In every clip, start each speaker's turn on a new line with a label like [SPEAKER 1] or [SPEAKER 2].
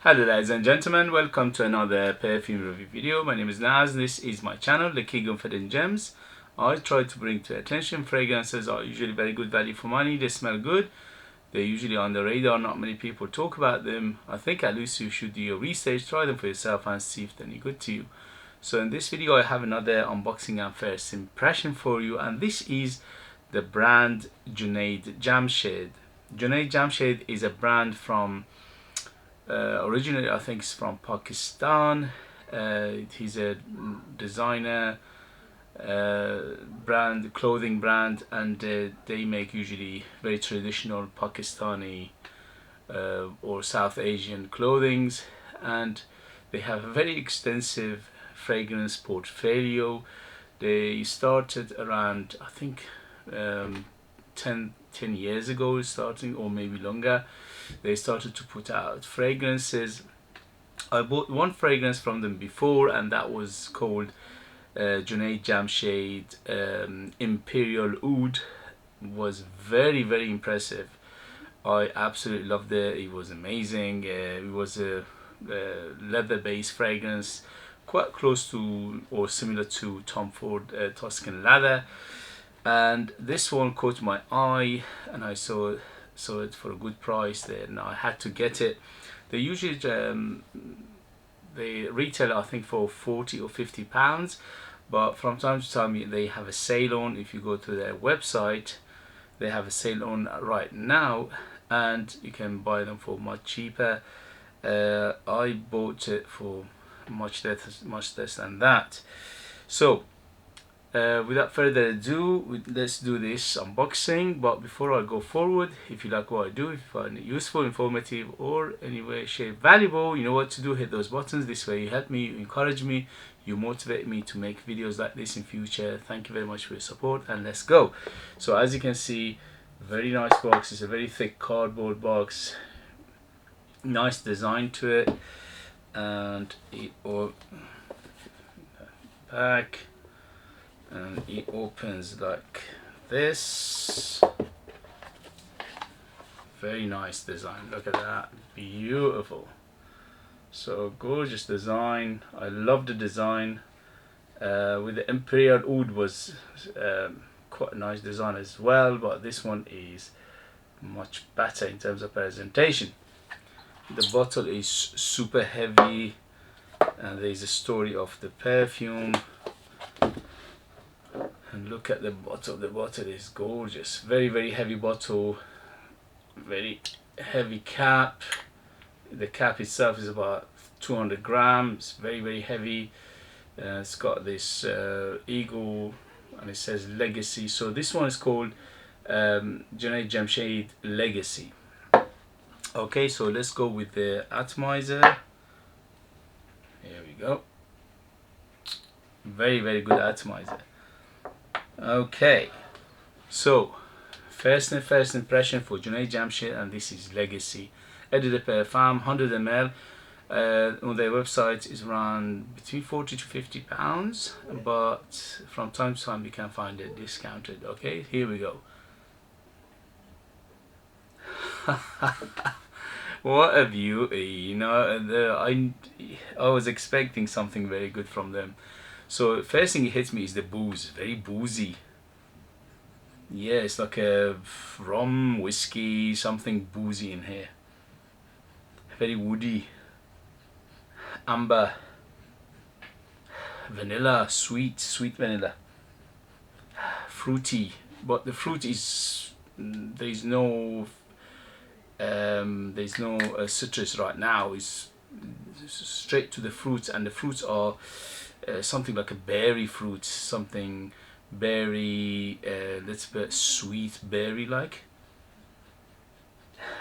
[SPEAKER 1] Hello ladies and gentlemen, welcome to another perfume review video. My name is Naz, this is my channel, The King of Hidden Gems. I try to bring to attention fragrances are usually very good value for money, they smell good, they're usually on the radar, not many people talk about them. I think at least you should do your research, try them for yourself and see if they're any good to you. So in this video I have another unboxing and first impression for you, and this is the brand Junaid Jamshed. Junaid Jamshed is a brand from originally I think it's from Pakistan. He's a designer brand, clothing brand, and they make usually very traditional Pakistani or South Asian clothings, and they have a very extensive fragrance portfolio. They started around I think 10 years ago, starting, or maybe longer. They started to put out fragrances. I bought one fragrance from them before, and that was called Junaid Jamshed Imperial Oud. Was very impressive. I absolutely loved it. It was amazing. It was a leather based fragrance, quite close to or similar to Tom Ford Tuscan leather, and this one caught my eye and I saw it for a good price. Then I had to get it. They usually they retail I think for 40 or 50 pounds, but from time to time they have a sale on. If you go to their website, they have a sale on right now and you can buy them for much cheaper. I bought it for much less than that. So without further ado, let's do this unboxing. But before I go forward, if you like what I do, if you find it useful, informative, or any way, shape, valuable, you know what to do. Hit those buttons. This way you help me, you encourage me, you motivate me to make videos like this in future. Thank you very much for your support, and let's go. So as you can see, very nice box. It's a very thick cardboard box, nice design to it, and it all back, and it opens like this. Very nice design, look at that, beautiful. So gorgeous design. I love the design. With the Imperial Oud was quite a nice design as well, but this one is much better in terms of presentation. The bottle is super heavy, and there's a story of the perfume. And look at the bottle. The bottle is gorgeous. Very heavy bottle. Very heavy cap. The cap itself is about 200 grams. Very heavy. It's got this eagle, and it says Legacy. So this one is called Junaid Jamshed Legacy. Okay, so let's go with the atomizer. Here we go. Very good atomizer. Okay, so first impression for Junaid Jamshed, and this is Legacy. Eau de Perfume, 100 ml. On their website is around between 40 to 50 pounds, but from time to time you can find it discounted. Okay, here we go. What a beauty, you know. I was expecting something very good from them. So first thing it hits me is the booze, very boozy. Yeah, it's like a rum, whiskey, something boozy in here. Very woody, amber, vanilla, sweet vanilla, fruity. But the fruit is there's no citrus right now. It's straight to the fruits, and the fruits are something like a berry fruit, something berry, let's put sweet berry like.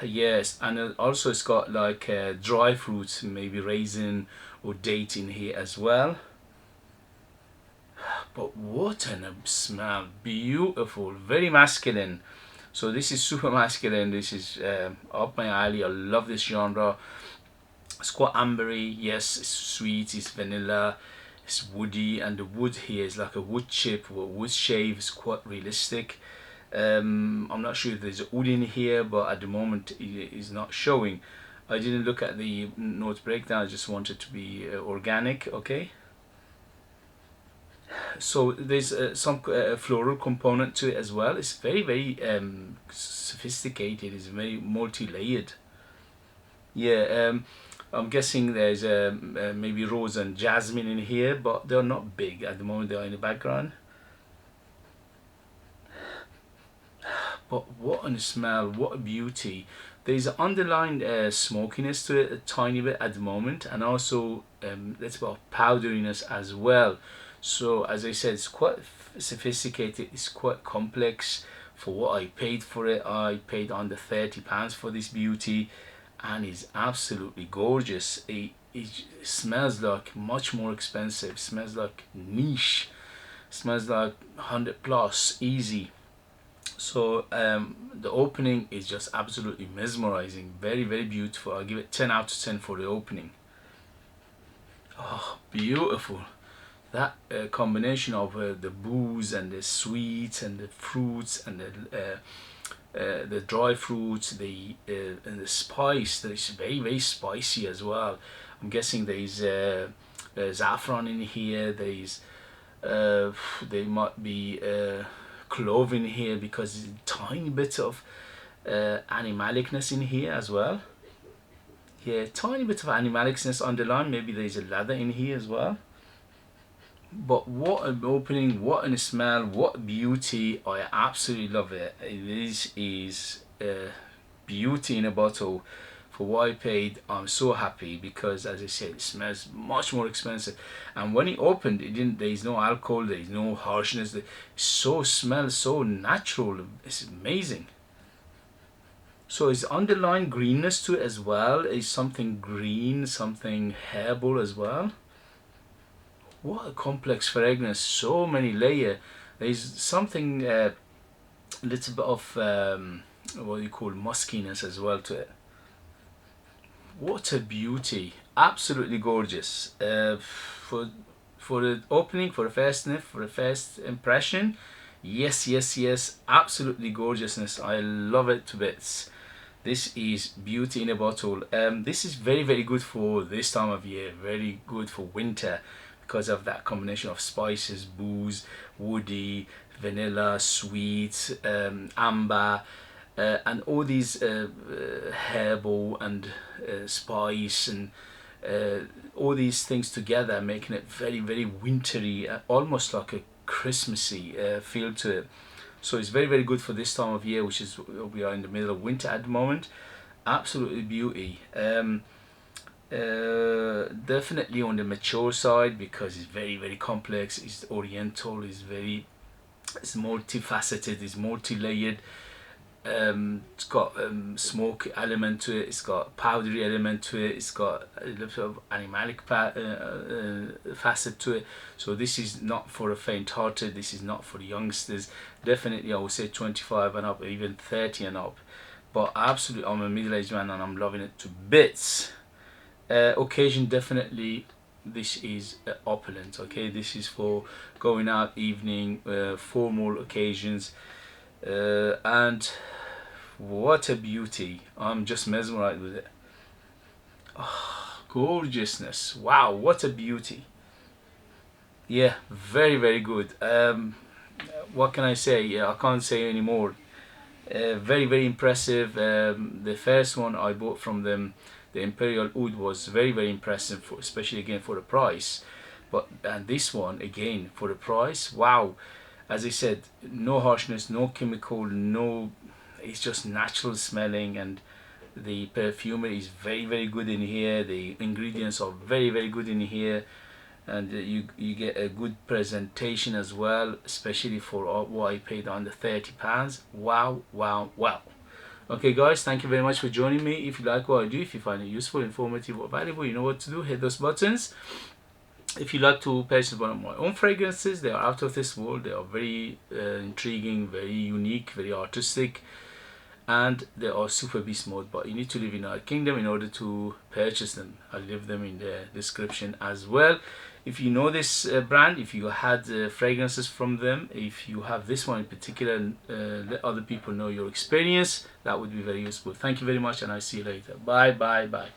[SPEAKER 1] Yes, and also it's got like dry fruits, maybe raisin or date in here as well. But what a smell, beautiful, very masculine. So this is super masculine. This is up my alley. I love this genre. It's quite ambery. Yes, it's sweet, it's vanilla, it's woody, and the wood here is like a wood chip or wood shave. It's quite realistic. I'm not sure if there's wood in here, but at the moment it is not showing. I didn't look at the note breakdown, I just wanted to be organic. Okay, so there's some floral component to it as well. It's very sophisticated, it's very multi-layered. Yeah, I'm guessing there's maybe rose and jasmine in here, but they're not big at the moment, they're in the background. But what a smell, what a beauty. There's an underlying smokiness to it a tiny bit at the moment, and also that's about powderiness as well. So as I said, it's quite sophisticated, it's quite complex for what I paid for it. I paid under £30 for this beauty, and it's absolutely gorgeous. It smells like much more expensive, it smells like niche, it smells like 100 plus easy. So the opening is just absolutely mesmerizing, very beautiful. I'll give it 10 out of 10 for the opening. Oh, beautiful. That combination of the booze and the sweets and the fruits and the dry fruits, and the spice, that is very spicy as well. I'm guessing there's saffron in here, there might be clove in here, because there's a tiny bit of animalicness in here as well. Yeah, tiny bit of animalicness underlined. Maybe there's a leather in here as well. But what an opening, what a smell, what beauty. I absolutely love it. This is beauty in a bottle. For what I paid, I'm so happy, because as I said, it smells much more expensive. And when it opened, it didn't, there's no alcohol, there's no harshness. It smells so natural. It's amazing. So it's underlying greenness to it as well. It's something green, something herbal as well. What a complex fragrance, so many layers. There's something little bit of what you call muskiness as well to it. What a beauty, absolutely gorgeous. For the opening, for the first sniff, for the first impression, yes, absolutely gorgeousness. I love it to bits. This is beauty in a bottle. This is very good for this time of year, very good for winter, because of that combination of spices, booze, woody, vanilla, sweet, amber, and all these herbal and spice, and all these things together, making it very wintry, almost like a Christmassy feel to it. So it's very good for this time of year, which is, we are in the middle of winter at the moment. Absolutely beauty. Definitely on the mature side, because it's very complex, it's oriental, it's multifaceted, it's multi-layered. It's got smoke element to it, it's got powdery element to it, it's got a little bit of animalic facet to it. So this is not for the faint-hearted, this is not for the youngsters. Definitely I would say 25 and up, even 30 and up. But absolutely, I'm a middle-aged man and I'm loving it to bits. Occasion, definitely this is opulent. Okay, this is for going out, evening, formal occasions, and what a beauty. I'm just mesmerized with it. Oh, gorgeousness, wow, what a beauty. Yeah, very good. What can I say? Yeah, I can't say anymore. Very impressive. The first one I bought from them, the Imperial Oud, was very impressive, especially again for the price. But and this one again for the price, wow. As I said, no harshness, no chemical, no, it's just natural smelling, and the perfumery is very good in here. The ingredients are very good in here, and you get a good presentation as well, especially for what I paid under £30. Wow. Okay guys, thank you very much for joining me. If you like what I do, if you find it useful, informative or valuable, you know what to do. Hit those buttons. If you like to purchase one of my own fragrances, they are out of this world. They are very intriguing, very unique, very artistic, and they are super beast mode. But you need to live in our kingdom in order to purchase them. I'll leave them in the description as well. If you know this brand, if you had fragrances from them, if you have this one in particular, let other people know your experience. That would be very useful. Thank you very much, and I'll see you later. Bye, bye, bye.